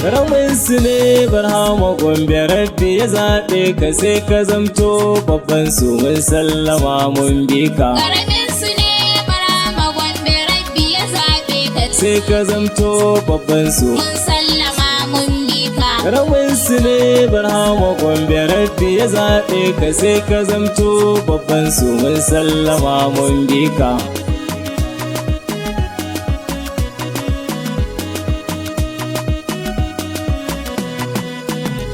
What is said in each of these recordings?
Karamin sune barhama Gombe rabbi ya zaɓe ka sai ka zamto babban su mun sallama mun bi ka. Karamin sune barhama Gombe rabbi ya zaɓe ka sai ka zamto babban su mun sallama mun bi ka. Karamin sune barhama Gombe rabbi ya zaɓe ka sai ka zamto babban su mun sallama mun bi ka.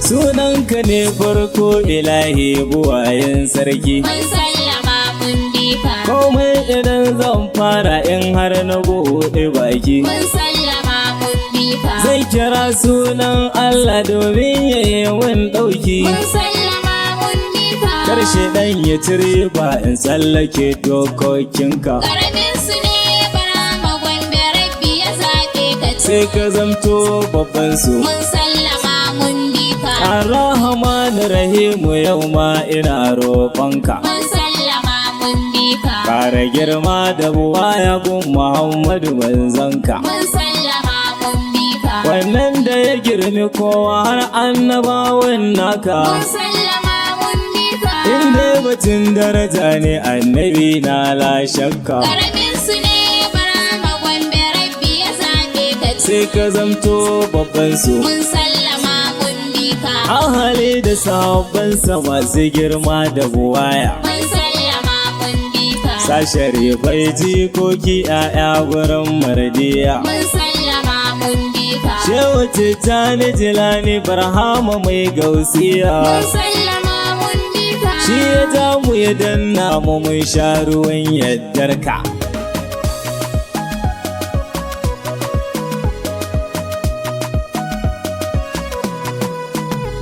Sunanka ne farko ilahi buwayen sarki. Mun sallama mun bi ka. Komai idan zan fara in har na buɗe baki. Mun sallama mun bi ka. Zai kira sunan Allah domin ya yi min ɗauki. Mun sallama mun bi ka. Karshe ɗan ya cire ba in tsallake dokokinka. Karamin sune barhama Gombe rabbi ya zaɓe ka sai ka zamto babban su. mun sallama mun bi ka. Ar-Rahman Rahimu yau ma ina roƙonka. Mun sallama mun bi ka. Kara girma da buwaya gun Muhammadu manzanka. Mun sallama mun bi ka. Wannan da ya girmi kowa har annabawan naka. Mun sallama mun bi ka. In dai batun daraja ne annabi na la shakka. Karamin sune barhama Gombe rabbi ya zaɓe ka sai ka zamto babban su. mun sallama mun bi ka. Ahali da sahabbansa masu girma da buwaya. Mun sallama mun bi ka. Sa sharifai jikoki 'ya'ya gurin mardiya. Mun sallama mun bi ka. Shehu Tijjani Jilani Barhama mai gausiya. Mun sallama mun bi ka. Shi ya ja mu ya danna mu mun sha ruwan yaddarka.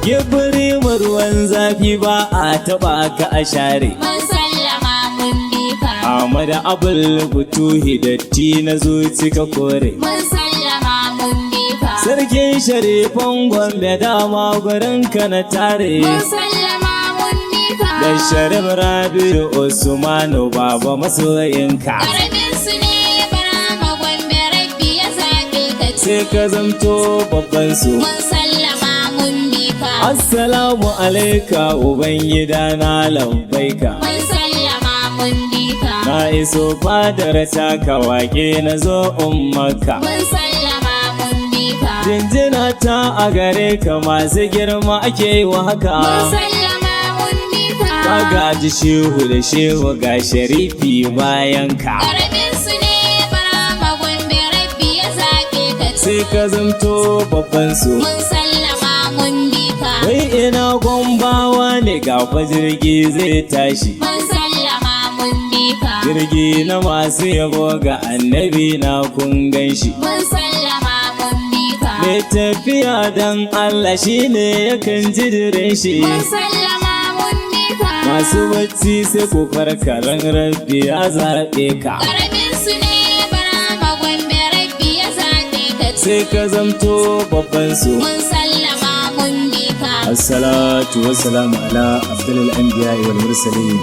Gibiri ruwan zafi ba a taɓa ka a share. Mun sallama mun bi ka. Ahmad Abul Butuhi datti na zuci ka kore. Mun sallama mun bi ka. Sarkin sharifan Gombe dama gurin ka na tare. Mun sallama mun bi ka. Da Sharif Rabi'u Usmanu baba masoyinka. Karamin sune barhama Gombe rabbi ya zaɓe ka sai ka zamto babban su. mun sallama mun bi ka. Assalamu alaika ubangida na lambaika. Mun sallama mun bi ka. Na iso fadar taka wake na zo ummaka. Mun sallama mun bi ka. Jinjina ta a gare ka masu girma ake yi wa haka. Mun sallama mun bi ka. Ka gaji shehu da shehu ga sharifi bayan ka. Karamin sune barhama Gombe rabbi ya zaɓe ka sai ka zamto babban su. mun sallama mun bi ka. Wai ina gombawa ne ga fa jirgi zai tashi. Mun sallama mun bi ka. Jirgi na masu yabo ga annabi na kun ganshi. Mun sallama mun bi ka. Mai tafiya don Allah shine yakan ji diren shi. Mun sallama mun bi ka. Masu bacci sai ku farka ran rabbi ya zaɓe ka. Karamin sune barhama Gombe rabbi ya zaɓe ka sai ka zamto babban su. mun sallama mun bi ka. Assalatu wassalamu ala afdalil anbiya wal mursalin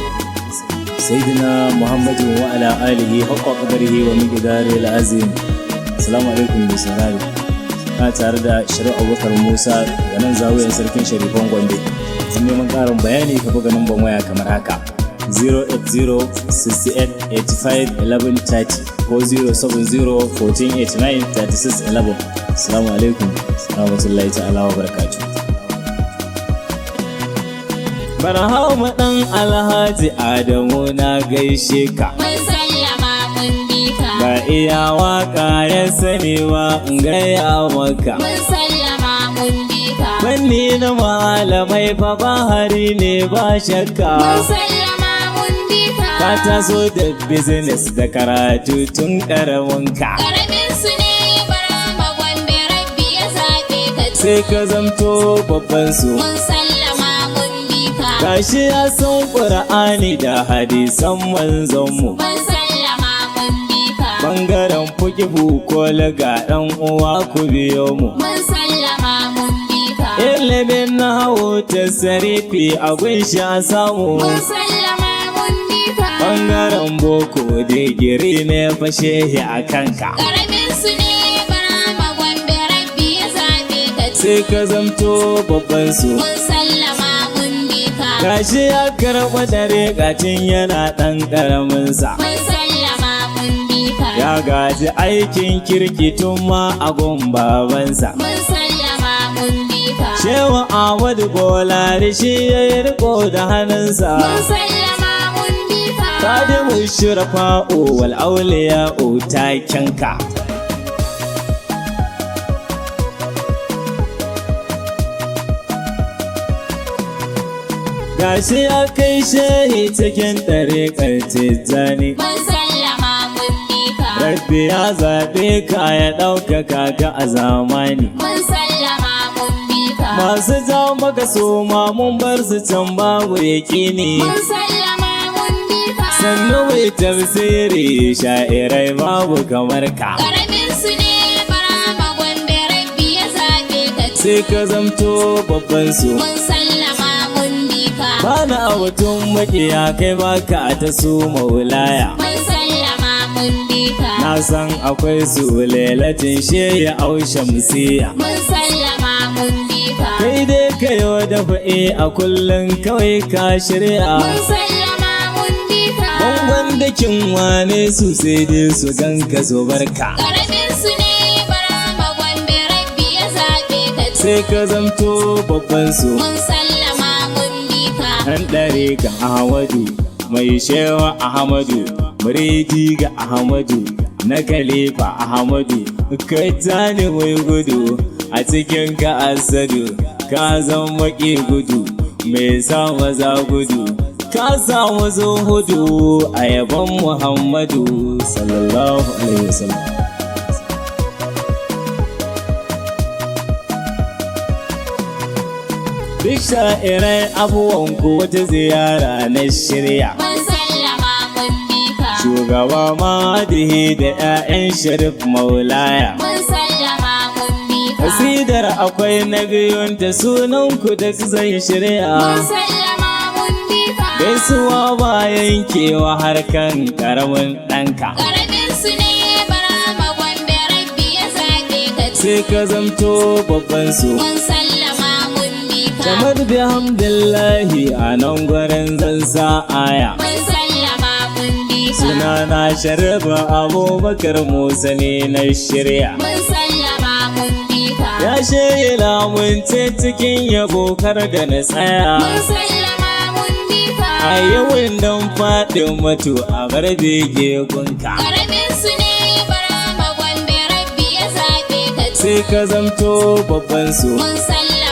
sayyidina Muhammadin wa ala alihi haqqa qadarihi wa miqdaril azim. Assalamu alaikum bisarari. Ka tare da Sharif Abubakar Musa ga nan zawiyar sarkin sharifan Gombe. Sun neman ƙarin bayani ka buga numban waya kamar haka 08068851130 ko 07014893611. Assalamu alaikum warahmatullahi ta'ala wa barakatuh. Barhama ɗan Alhaji Adamu na gaishe ka. Mun sallama mun bi ka. Ba iya waka ya sani ba in gaya maka. Mun sallama mun bi ka. Fanni na malamai fa bahari ne ba shakka. Mun sallama mun bi ka. Ka taso da business da karatu tun ƙaramin ka. Karamin sune barhama Gombe rabbi ya zaɓe ka sai ka zamto babban su. mun sallama mun bi ka. Gashi ya san Qur'ani da hadisan manzonmu. Mun sallama mun bi ka. Bangaren fukihu ko laga ɗan uwa ku biyo mu. Mun sallama mun bi ka. Ilimin na hawo ta sarifi abin sha samu. Mun sallama mun bi ka. Bangaren boko digiri ne fashe a kanka. Karamin sune barhama Gombe rabbi ya zaɓe ka sai ka zamto babban su. mun sallama mun bi ka. Gashi ya karɓa dare gacin yana ɗan ƙaraminsa. Mun sallama mun bi ka. Ya gaji aikin kirki tun ma a gun babansa. Mun sallama mun bi ka. Shewa Ahmadu Bolari shi ya yi riko da hannunsa. Mun sallama mun bi ka. Kadimu shurafa'u wal auliya'u takenka. Gashi ya kai shehi cikin ɗariƙar Tijjani. Mun sallama mun bi ka. Rabbi ya zaɓe ka ya ɗaukaka ka a zamani. Mun sallama mun bi ka. Masu ja maka su ma mun bar su can babu yaƙini. Mun sallama mun bi ka. Sannu mai tafsiri sha'irai babu kamar ka. Ƙaramin su ne barama gwanda rabbi ya zaɓe ka. Sai ka zamto babban su. Mun sallama mun bi ka. Bana a batun maƙiya kai baka ta su maulaya. Mun sallama mun bi ka. Na san akwai su lelatin sheya au shamsiya. Mun sallama mun bi ka. Kai dai kayo da fa'i a kullum kawai ka shirya. Mun sallama mun bi ka. Bangon dakin wane su sai dai su ganka zo barka. Ƙaramin su ne barama gwanda rabbi ya zaɓe ka. Sai ka zamto babban su. Mun sallama mun bi ka. Ɗan ɗare ga Ahmadu mai shewa Ahmadu muridi ga Ahmadu na Khalifa Ahmadu kai tani mai gudu a cikin ka asadu ka zan maki gudu mai sa maza gudu ka samu zuhudu a yaban Muhammadu sallallahu alaihi wasallam. Duk sha'irai abubuwanku wata ziyara na shirya. Mun sallama mun bi ka. Shugaba Madihi da 'ya'yan Sharif Maulaya. Mun sallama mun bi ka. Kasidar akwai na biyunta sunanku da zai shirya. Mun sallama mun bi ka. Gaisuwa bayan kewa harkan ƙaramin ɗanka. Ƙaramin su ne barama gwanda rabbi ya zaɓe ka. Sai ka zamto babban su. Mun sallama mun bi ka. Kamar bihamdillahi a nan gwarin zan sa aya. Mun sallama mun bi ka. Sunana Sharifa Abubakar Musa ne na shirya. Mun sallama mun bi ka. Ya shela mun ce cikin yabo kar da na tsaya. Mun sallama mun bi ka. A yawan dan faɗin mutu a bar bege gunka. Ƙaramin su ne barama gwanda rabbi ya zaɓe ka. Sai ka zamto babban su. Mun sallama